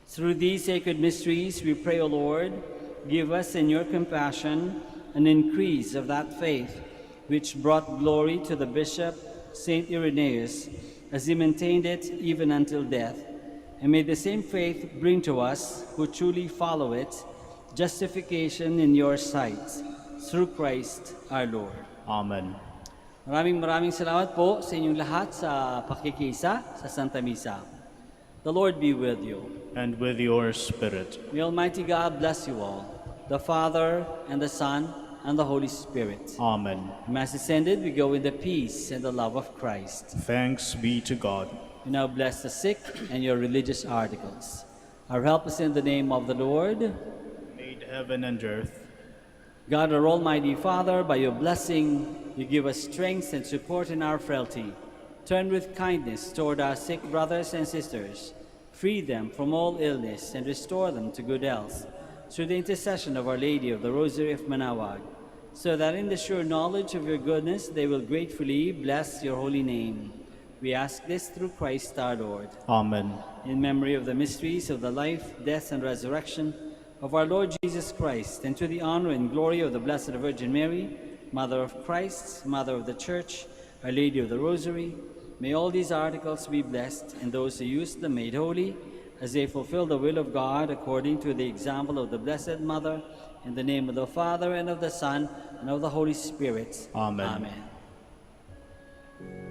Through these sacred mysteries, we pray, O Lord, give us in your compassion an increase of that faith which brought glory to the Bishop, Saint Irenaeus, as he maintained it even until death. And may the same faith bring to us, who truly follow it, justification in your sight, through Christ our Lord. Amen. Maraming salamat po sa inyong lahat sa pakikisa sa Santa Misa. The Lord be with you. And with your spirit. May Almighty God bless you all, the Father, and the Son, and the Holy Spirit. Amen. Mass is ended, we go in the peace and the love of Christ. Thanks be to God. We now bless the sick and your religious articles. Our help is in the name of the Lord. Made heaven and earth. God, our Almighty Father, by your blessing, you give us strength and support in our frailty. Turn with kindness toward our sick brothers and sisters. Free them from all illness and restore them to good health, through the intercession of Our Lady of the Rosary of Manaoag, so that in the sure knowledge of your goodness they will gratefully bless your holy name. We ask this through Christ our Lord. Amen. In memory of the mysteries of the life, death, and resurrection of our Lord Jesus Christ, and to the honor and glory of the Blessed Virgin Mary, Mother of Christ, Mother of the Church, Our Lady of the Rosary, may all these articles be blessed, and those who use them made holy, as they fulfill the will of God according to the example of the Blessed Mother, in the name of the Father, and of the Son, and of the Holy Spirit. Amen. Amen.